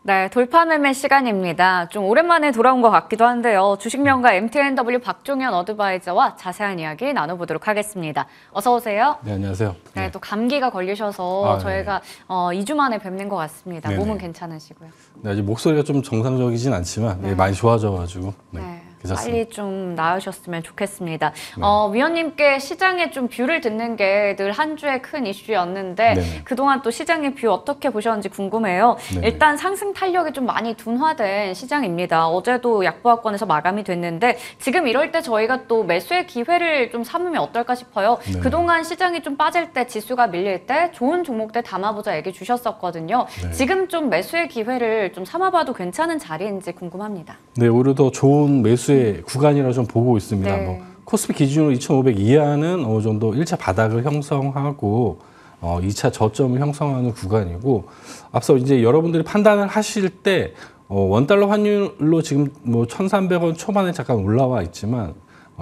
네, 돌파 매매 시간입니다. 좀 오랜만에 돌아온 것 같기도 한데요. 주식명가 MTNW 박종현 어드바이저와 자세한 이야기 나눠보도록 하겠습니다. 어서 오세요. 네, 안녕하세요. 네, 또 감기가 걸리셔서 저희가 네. 2주 만에 뵙는 것 같습니다. 네네. 몸은 괜찮으시고요. 네, 아직 목소리가 좀 정상적이진 않지만 네. 많이 좋아져가지고 네. 괜찮습니다. 빨리 좀 나으셨으면 좋겠습니다. 네. 위원님께 시장의 좀 뷰를 듣는 게 늘 한 주의 큰 이슈였는데 네네. 그동안 또 시장의 뷰 어떻게 보셨는지 궁금해요. 네네. 일단 상승 탄력이 좀 많이 둔화된 시장입니다. 어제도 약보합권에서 마감이 됐는데 지금 이럴 때 저희가 또 매수의 기회를 좀 삼으면 어떨까 싶어요. 네네. 그동안 시장이 좀 빠질 때 지수가 밀릴 때 좋은 종목들 담아보자 얘기 주셨었거든요. 네. 지금 좀 매수의 기회를 좀 삼아봐도 괜찮은 자리인지 궁금합니다. 네, 오히려 더 좋은 매수의 구간이라 좀 보고 있습니다. 네. 뭐 코스피 기준으로 2,500 이하는 어느 정도 1차 바닥을 형성하고 2차 저점을 형성하는 구간이고, 앞서 이제 여러분들이 판단을 하실 때 원달러 환율로 지금 뭐 1,300원 초반에 잠깐 올라와 있지만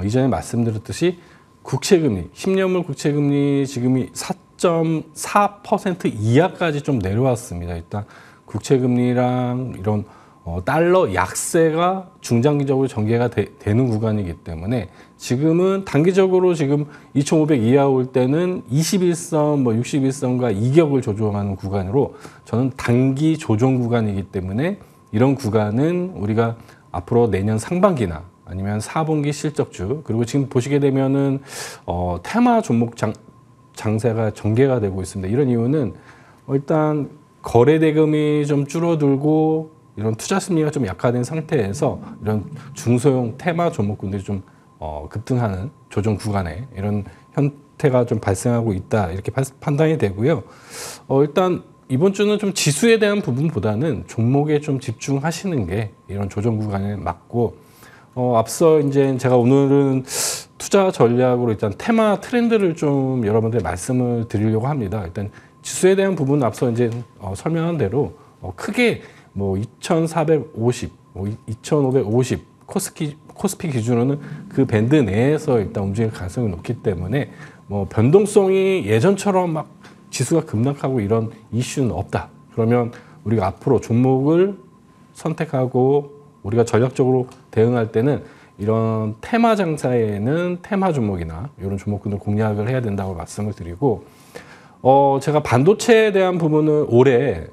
이전에 말씀드렸듯이 국채금리, 10년물 국채금리 지금이 4.4% 이하까지 좀 내려왔습니다. 일단 국채금리랑 이런 달러 약세가 중장기적으로 전개가 되는 구간이기 때문에 지금은 단기적으로 지금 2,500 이하 올 때는 21선, 뭐 61선과 이격을 조정하는 구간으로 저는 단기 조정 구간이기 때문에 이런 구간은 우리가 앞으로 내년 상반기나 아니면 4분기 실적주, 그리고 지금 보시게 되면은 테마 종목 장세가 전개가 되고 있습니다. 이런 이유는 일단 거래 대금이 좀 줄어들고 이런 투자 심리가 좀 약화된 상태에서 이런 중소형 테마 종목군들이 좀 급등하는 조정 구간에 이런 형태가 좀 발생하고 있다, 이렇게 판단이 되고요. 일단 이번 주는 좀 지수에 대한 부분보다는 종목에 좀 집중하시는 게 이런 조정 구간에 맞고, 앞서 이제 제가 오늘은 투자 전략으로 일단 테마 트렌드를 좀 여러분들 말씀을 드리려고 합니다. 일단 지수에 대한 부분은 앞서 이제 설명한 대로 크게 뭐 2,450, 뭐 2,550 코스피 기준으로는 그 밴드 내에서 일단 움직일 가능성이 높기 때문에 뭐 변동성이 예전처럼 막 지수가 급락하고 이런 이슈는 없다. 그러면 우리가 앞으로 종목을 선택하고 우리가 전략적으로 대응할 때는 이런 테마 장사에는 테마 종목이나 이런 종목군을 공략을 해야 된다고 말씀을 드리고, 제가 반도체에 대한 부분은 올해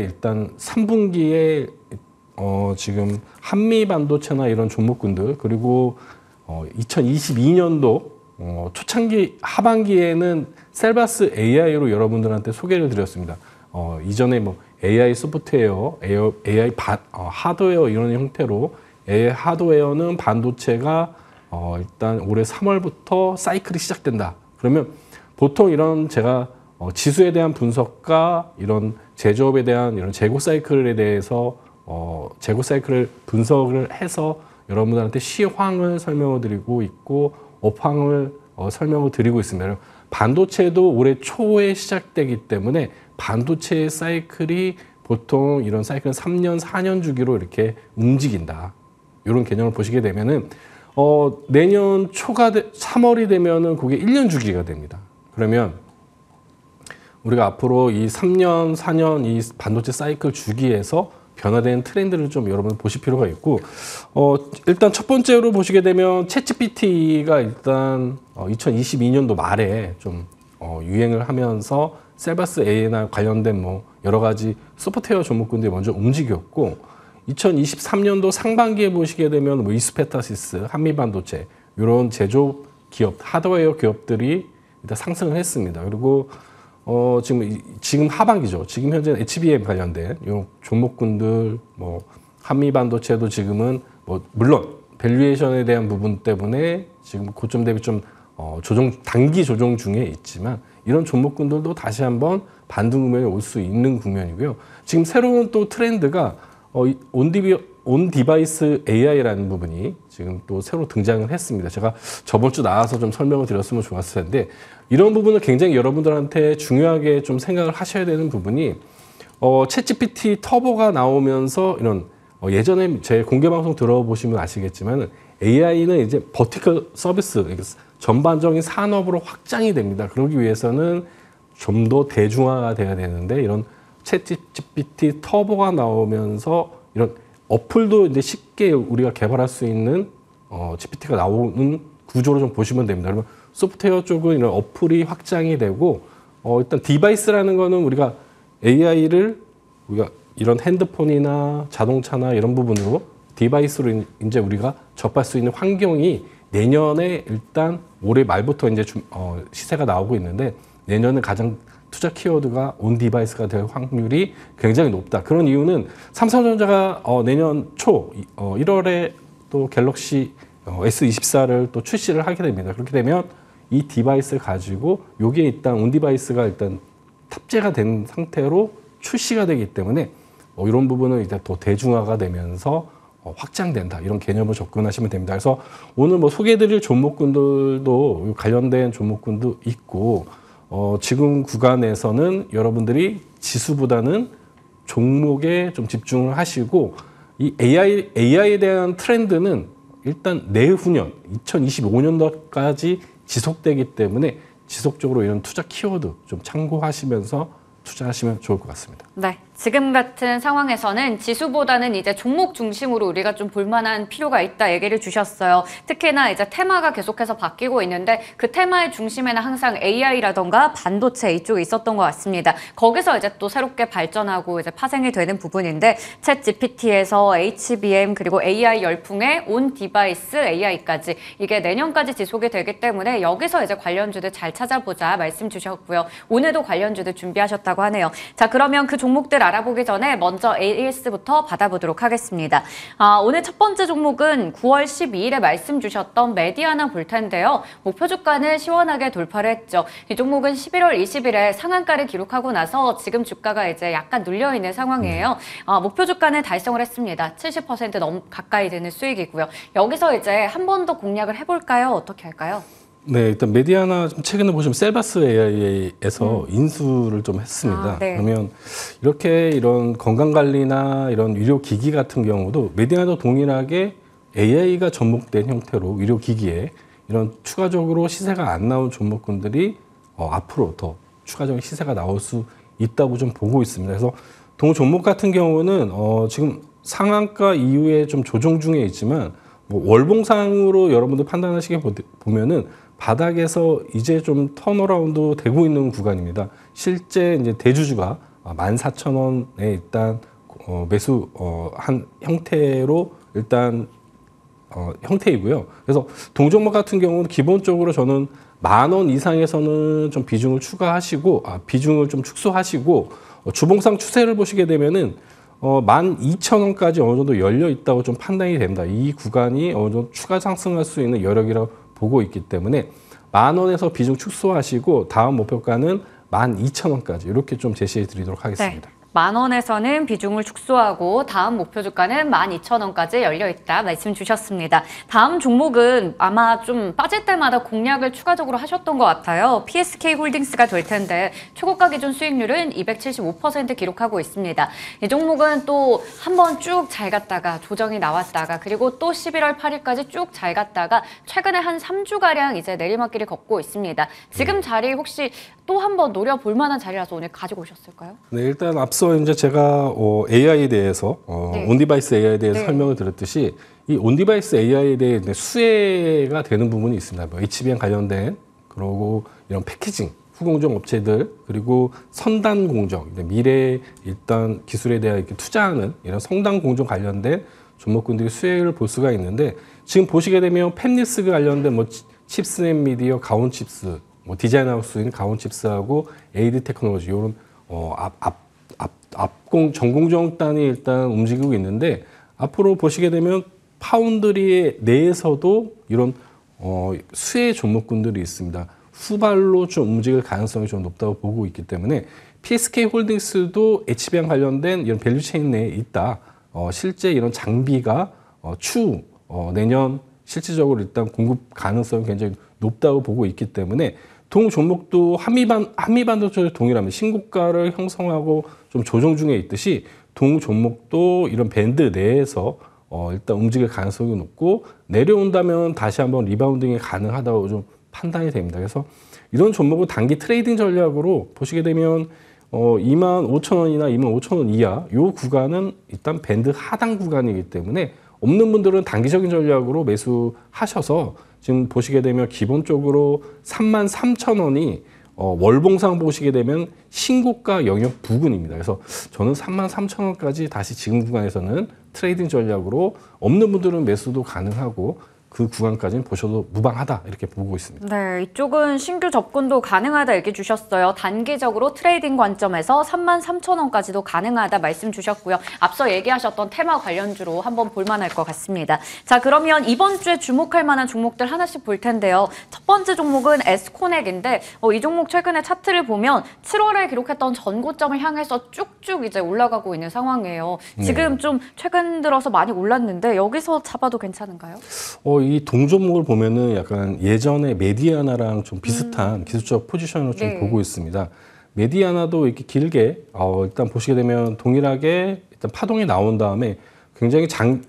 일단 3분기에 지금 한미 반도체나 이런 종목군들, 그리고 2022년도 초창기 하반기에는 셀바스 AI로 여러분들한테 소개를 드렸습니다. 이전에 뭐 AI 소프트웨어, AI 하드웨어 이런 형태로 AI 하드웨어는 반도체가 일단 올해 3월부터 사이클이 시작된다. 그러면 보통 이런 제가 지수에 대한 분석과 이런 제조업에 대한 이런 재고 사이클에 대해서 재고 사이클을 분석을 해서 여러분들한테 시황을 설명을 드리고 있고 업황을 설명을 드리고 있습니다. 반도체도 올해 초에 시작되기 때문에 반도체의 사이클이 보통 이런 사이클은 3년, 4년 주기로 이렇게 움직인다. 이런 개념을 보시게 되면은 내년 초가 3월이 되면은 그게 1년 주기가 됩니다. 그러면 우리가 앞으로 이 3년, 4년 이 반도체 사이클 주기에서 변화되는 트렌드를 좀 여러분 보실 필요가 있고, 일단 첫 번째로 보시게 되면 챗GPT가 일단 2022년도 말에 좀 유행을 하면서 셀바스 AI나 관련된 뭐 여러 가지 소프트웨어 종목군들이 먼저 움직였고, 2023년도 상반기에 보시게 되면 뭐 이스페타시스, 한미반도체 이런 제조 기업, 하드웨어 기업들이 일단 상승을 했습니다. 그리고 지금 하반기죠. 지금 현재는 HBM 관련된 이 종목군들, 뭐 한미반도체도 지금은 뭐 물론 밸류에이션에 대한 부분 때문에 지금 고점 대비 좀 단기 조정 중에 있지만 이런 종목군들도 다시 한번 반등 국면에 올 수 있는 국면이고요. 지금 새로운 또 트렌드가 온 디바이스 AI라는 부분이 지금 또 새로 등장을 했습니다. 제가 저번 주 나와서 좀 설명을 드렸으면 좋았을 텐데, 이런 부분을 굉장히 여러분들한테 중요하게 좀 생각을 하셔야 되는 부분이, 챗GPT 터보가 나오면서 이런 예전에 제 공개 방송 들어보시면 아시겠지만 AI는 이제 버티컬 서비스, 전반적인 산업으로 확장이 됩니다. 그러기 위해서는 좀 더 대중화가 돼야 되는데 이런 챗GPT 터보가 나오면서 이런 어플도 이제 쉽게 우리가 개발할 수 있는 GPT가 나오는 구조로 좀 보시면 됩니다. 그러면 소프트웨어 쪽은 이런 어플이 확장이 되고 일단 디바이스라는 거는 우리가 AI를 우리가 이런 핸드폰이나 자동차나 이런 부분으로 디바이스로 이제 우리가 접할 수 있는 환경이 내년에 일단 올해 말부터 이제 시세가 나오고 있는데 내년은 가장 투자 키워드가 온 디바이스가 될 확률이 굉장히 높다. 그런 이유는 삼성전자가 내년 초 1월에 또 갤럭시 S24를 또 출시를 하게 됩니다. 그렇게 되면 이 디바이스를 가지고 여기에 일단 온 디바이스가 일단 탑재가 된 상태로 출시가 되기 때문에 이런 부분은 이제 더 대중화가 되면서 확장된다. 이런 개념으로 접근하시면 됩니다. 그래서 오늘 뭐 소개해드릴 종목군들도 관련된 종목군도 있고 지금 구간에서는 여러분들이 지수보다는 종목에 좀 집중을 하시고 이 AI에 대한 트렌드는 일단 내후년 2025년도까지 지속되기 때문에 지속적으로 이런 투자 키워드 좀 참고하시면서 투자하시면 좋을 것 같습니다. 네, 지금 같은 상황에서는 지수보다는 이제 종목 중심으로 우리가 좀 볼만한 필요가 있다 얘기를 주셨어요. 특히나 이제 테마가 계속해서 바뀌고 있는데 그 테마의 중심에는 항상 AI라던가 반도체 이쪽이 있었던 것 같습니다. 거기서 이제 또 새롭게 발전하고 이제 파생이 되는 부분인데 챗 GPT에서 HBM 그리고 AI 열풍의 온 디바이스 AI까지 이게 내년까지 지속이 되기 때문에 여기서 이제 관련주들 잘 찾아보자 말씀 주셨고요. 오늘도 관련주들 준비하셨다고 하네요. 자, 그러면 그 종목들 알아보기 전에 먼저 AS부터 받아보도록 하겠습니다. 오늘 첫 번째 종목은 9월 12일에 말씀 주셨던 메디아나 볼 텐데요. 목표 주가는 시원하게 돌파를 했죠. 이 종목은 11월 20일에 상한가를 기록하고 나서 지금 주가가 이제 약간 눌려있는 상황이에요. 목표 주가는 달성을 했습니다. 70% 넘 가까이 되는 수익이고요. 여기서 이제 한 번 더 공략을 해볼까요? 어떻게 할까요? 네, 일단 메디아나 최근에 보시면 셀바스 AI에서 인수를 좀 했습니다. 네. 그러면 이런 건강관리나 이런 의료기기 같은 경우도 메디아나도 동일하게 AI가 접목된 형태로 의료기기에 이런 추가적으로 시세가 안 나온 종목군들이 앞으로 더 추가적인 시세가 나올 수 있다고 좀 보고 있습니다. 그래서 동 종목 같은 경우는 지금 상한가 이후에 좀 조정 중에 있지만 뭐 월봉상으로 여러분들 판단하시게 보면은 바닥에서 이제 좀 턴어라운드 되고 있는 구간입니다. 실제 이제 대주주가 14,000원에 일단 매수 한 형태로 일단 형태이고요. 그래서 동종목 같은 경우는 기본적으로 저는 10,000원 이상에서는 좀 비중을 추가하시고 비중을 좀 축소하시고 주봉상 추세를 보시게 되면은 12,000원까지 어느 정도 열려 있다고 좀 판단이 됩니다. 이 구간이 어느 정도 추가 상승할 수 있는 여력이라고 보고 있기 때문에 10,000원에서 비중 축소하시고 다음 목표가는 12,000원까지 이렇게 좀 제시해 드리도록 하겠습니다. 네. 10,000원에서는 비중을 축소하고 다음 목표 주가는 12,000원까지 열려있다 말씀 주셨습니다. 다음 종목은 아마 좀 빠질 때마다 공략을 추가적으로 하셨던 것 같아요. PSK 홀딩스가 될 텐데 초고가 기준 수익률은 275% 기록하고 있습니다. 이 종목은 또 한번 쭉 잘 갔다가 조정이 나왔다가 그리고 또 11월 8일까지 쭉 잘 갔다가 최근에 한 3주가량 이제 내리막길을 걷고 있습니다. 지금 자리 혹시 또 한번 노려볼 만한 자리라서 오늘 가지고 오셨을까요? 네, 일단 앞서 이제 제가 AI에 대해서 네. 온디바이스 AI에 대해서 네. 설명을 드렸듯이 이 온디바이스 AI에 대해 수혜가 되는 부분이 있습니다. 뭐 HBM 관련된 그리고 이런 패키징 후공정 업체들 그리고 선단 공정 미래 일단 기술에 대해 이렇게 투자하는 이런 성단 공정 관련된 종목군들이 수혜를 볼 수가 있는데 지금 보시게 되면 팹리스 관련된 뭐 칩스넷 미디어 가온칩스 뭐 디자인하우스인 가온칩스하고 에이드 테크놀로지 이런 전공정단이 일단 움직이고 있는데 앞으로 보시게 되면 파운드리 내에서도 이런 수혜 종목군들이 있습니다. 후발로 좀 움직일 가능성이 좀 높다고 보고 있기 때문에 PSK 홀딩스도 HBM 관련된 이런 밸류체인 내에 있다. 실제 이런 장비가 추후 내년 실질적으로 일단 공급 가능성이 굉장히 높다고 보고 있기 때문에 동 종목도 한미반도체 동일합니다. 신고가를 형성하고 좀 조정 중에 있듯이 동 종목도 이런 밴드 내에서 일단 움직일 가능성이 높고 내려온다면 다시 한번 리바운딩이 가능하다고 좀 판단이 됩니다. 그래서 이런 종목을 단기 트레이딩 전략으로 보시게 되면 25,000원이나 25,000원 이하 요 구간은 일단 밴드 하단 구간이기 때문에 없는 분들은 단기적인 전략으로 매수하셔서 지금 보시게 되면 기본적으로 33,000원이 월봉상 보시게 되면 신고가 영역 부근입니다. 그래서 저는 33,000원까지 다시 지금 구간에서는 트레이딩 전략으로 없는 분들은 매수도 가능하고 그 구간까지는 보셔도 무방하다 이렇게 보고 있습니다. 네, 이쪽은 신규 접근도 가능하다 얘기 주셨어요. 단기적으로 트레이딩 관점에서 33,000원까지도 가능하다 말씀 주셨고요. 앞서 얘기하셨던 테마 관련주로 한번 볼만할 것 같습니다. 자, 그러면 이번 주에 주목할 만한 종목들 하나씩 볼 텐데요. 첫 번째 종목은 에스코넥인데 이 종목 최근에 차트를 보면 7월에 기록했던 전고점을 향해서 쭉쭉 이제 올라가고 있는 상황이에요. 지금 좀 최근 들어서 많이 올랐는데 여기서 잡아도 괜찮은가요? 이 동종목을 보면은 약간 예전에 메디아나랑 좀 비슷한 기술적 포지션을 좀 네. 보고 있습니다. 메디아나도 이렇게 길게 일단 보시게 되면 동일하게 일단 파동이 나온 다음에 굉장히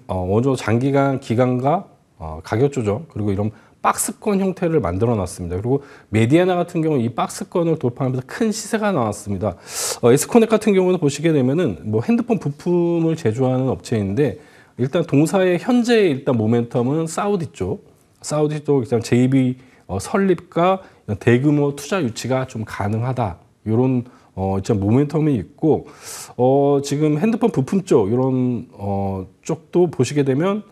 어느 정도 장기간 기간과 가격 조정 그리고 이런 박스권 형태를 만들어 놨습니다. 그리고 메디아나 같은 경우 이 박스권을 돌파하면서 큰 시세가 나왔습니다. 에스코넥 같은 경우는 보시게 되면은 뭐 핸드폰 부품을 제조하는 업체인데 일단 동사의 현재 일단 모멘텀은 사우디 쪽 일단 JV 설립과 대규모 투자 유치가 좀 가능하다. 이런 일단 모멘텀이 있고 지금 핸드폰 부품 쪽 이런 쪽도 보시게 되면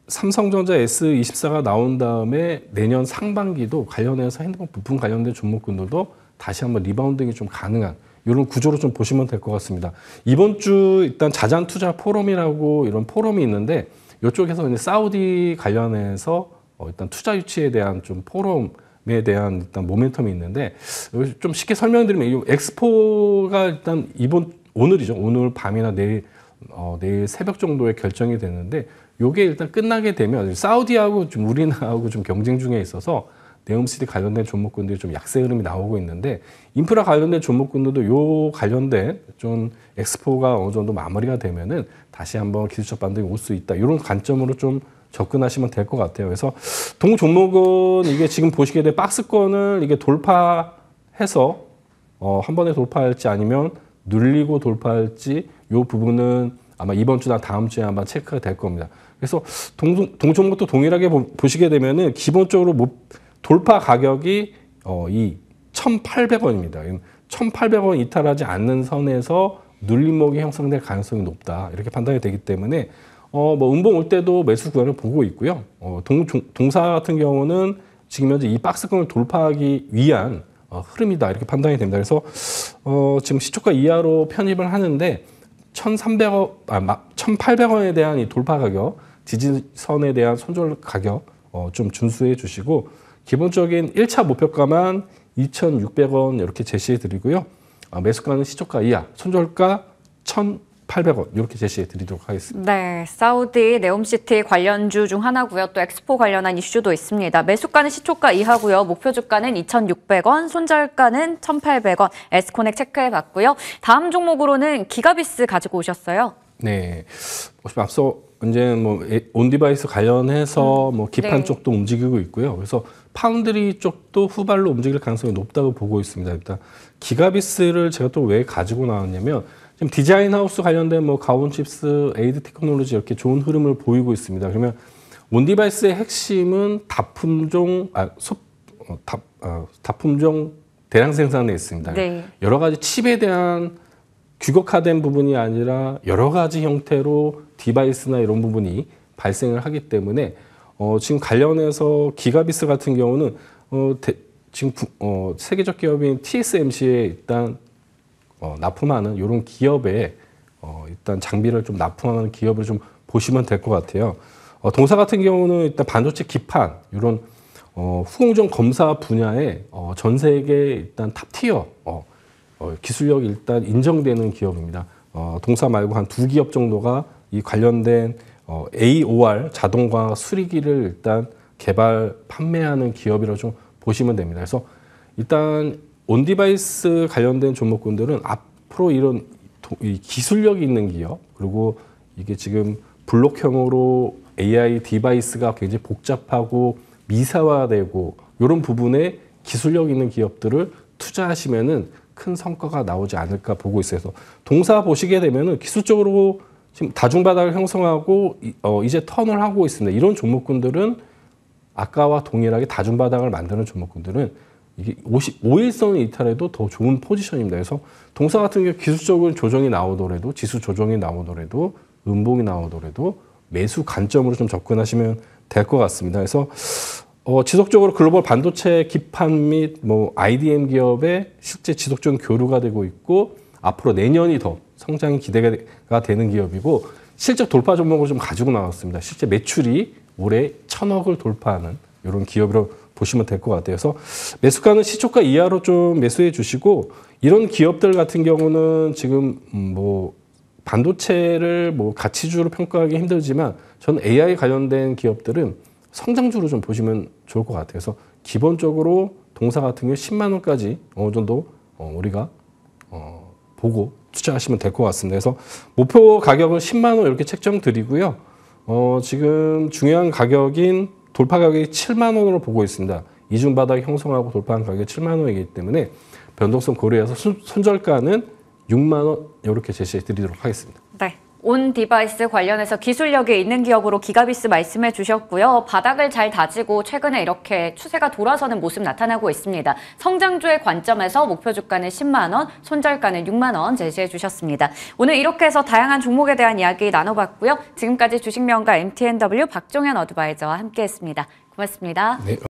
삼성전자 S24가 나온 다음에 내년 상반기도 관련해서 핸드폰 부품 관련된 종목군들도 다시 한번 리바운딩이 좀 가능한 이런 구조로 좀 보시면 될 것 같습니다. 이번 주 일단 자산 투자 포럼이라고 이런 포럼이 있는데 이쪽에서 이제 사우디 관련해서 일단 투자 유치에 대한 좀 포럼에 대한 일단 모멘텀이 있는데 좀 쉽게 설명드리면 이 엑스포가 일단 오늘이죠. 오늘 밤이나 내일 새벽 정도에 결정이 됐는데 요게 일단 끝나게 되면 사우디하고 좀 우리나라하고 좀 경쟁 중에 있어서 네옴시티 관련된 종목군들이 좀 약세 흐름이 나오고 있는데 인프라 관련된 종목군들도 요 관련된 좀 엑스포가 어느 정도 마무리가 되면은 다시 한번 기술적 반등이 올 수 있다. 이런 관점으로 좀 접근하시면 될 것 같아요. 그래서 동 종목은 이게 지금 보시게 될 박스권을 이게 돌파해서 한 번에 돌파할지 아니면 눌리고 돌파할지 요 부분은 아마 이번 주나 다음 주에 아마 체크가 될 겁니다. 그래서 동 종목도 동일하게 보시게 되면은 기본적으로 돌파 가격이 이 1,800원입니다. 1,800원 이탈하지 않는 선에서 눌림목이 형성될 가능성이 높다. 이렇게 판단이 되기 때문에 음봉 올 때도 매수 구간을 보고 있고요. 동사 같은 경우는 지금 현재 이 박스권을 돌파하기 위한 흐름이다. 이렇게 판단이 됩니다. 그래서 지금 시초가 이하로 편입을 하는데 1,800원에 대한 이 돌파 가격, 지지선에 대한 손절 가격 좀 준수해 주시고 기본적인 1차 목표가만 2,600원 이렇게 제시해 드리고요. 매수가는 시초가 이하, 손절가 1,800원 이렇게 제시해 드리도록 하겠습니다. 네, 사우디 네옴시티 관련주 중 하나고요. 또 엑스포 관련한 이슈도 있습니다. 매수가는 시초가 이하고요. 목표 주가는 2,600원, 손절가는 1,800원. 에스코넥 체크해봤고요. 다음 종목으로는 기가비스 가지고 오셨어요. 네, 앞서 이제 뭐 온디바이스 관련해서 뭐 기판 네. 쪽도 움직이고 있고요. 그래서 파운드리 쪽도 후발로 움직일 가능성이 높다고 보고 있습니다. 일단 기가비스를 제가 또 왜 가지고 나왔냐면 지금 디자인 하우스 관련된 뭐 가온칩스, 에이드 테크놀로지 이렇게 좋은 흐름을 보이고 있습니다. 그러면 온디바이스의 핵심은 다품종 대량 생산에 있습니다. 네. 여러 가지 칩에 대한 규격화된 부분이 아니라 여러 가지 형태로 디바이스나 이런 부분이 발생을 하기 때문에 지금 관련해서 기가비스 같은 경우는 지금 세계적 기업인 TSMC에 일단 납품하는 이런 기업에 일단 장비를 좀 납품하는 기업을 좀 보시면 될 것 같아요. 동사 같은 경우는 일단 반도체 기판 이런 후공정 검사 분야에 전 세계 일단 탑티어 기술력이 일단 인정되는 기업입니다. 동사 말고 한 2기업 정도가 이 관련된 AOR 자동화 수리기를 일단 개발 판매하는 기업이라고 좀 보시면 됩니다. 그래서 일단 온디바이스 관련된 종목군들은 앞으로 이런 이 기술력이 있는 기업 그리고 이게 지금 블록형으로 AI 디바이스가 굉장히 복잡하고 미사화되고 이런 부분에 기술력 있는 기업들을 투자하시면은 큰 성과가 나오지 않을까 보고 있어요. 그래서 동사 보시게 되면은 기술적으로 지금 다중바닥을 형성하고 이제 턴을 하고 있습니다. 이런 종목군들은 아까와 동일하게 다중바닥을 만드는 종목군들은 이게 55일선을 이탈해도 더 좋은 포지션입니다. 그래서 동사 같은 경우 기술적인 조정이 나오더라도 지수 조정이 나오더라도 음봉이 나오더라도 매수 관점으로 좀 접근하시면 될 것 같습니다. 그래서 지속적으로 글로벌 반도체 기판 및 뭐 IDM 기업의 실제 지속적인 교류가 되고 있고 앞으로 내년이 더 성장이 기대가 되는 기업이고 실적 돌파 종목을 좀 가지고 나왔습니다. 실제 매출이 올해 1,000억을 돌파하는 이런 기업으로 보시면 될 것 같아요. 그래서 매수가는 시초가 이하로 좀 매수해 주시고 이런 기업들 같은 경우는 지금 뭐 반도체를 뭐 가치주로 평가하기 힘들지만 저는 AI 관련된 기업들은 성장주로 좀 보시면 좋을 것 같아요. 그래서 기본적으로 동사 같은 경우 10만 원까지 어느 정도 우리가 보고 투자하시면 될 것 같습니다. 그래서 목표 가격은 10만 원 이렇게 책정 드리고요. 지금 중요한 가격인 돌파 가격이 7만 원으로 보고 있습니다. 이중 바닥 형성하고 돌파한 가격이 7만 원이기 때문에 변동성 고려해서 손절가는 6만 원 이렇게 제시해 드리도록 하겠습니다. 네. 온 디바이스 관련해서 기술력이 있는 기업으로 기가비스 말씀해 주셨고요. 바닥을 잘 다지고 최근에 이렇게 추세가 돌아서는 모습 나타나고 있습니다. 성장주의 관점에서 목표 주가는 10만 원, 손절가는 6만 원 제시해 주셨습니다. 오늘 이렇게 해서 다양한 종목에 대한 이야기 나눠봤고요. 지금까지 주식명가 MTNW 박종현 어드바이저와 함께했습니다. 고맙습니다. 네.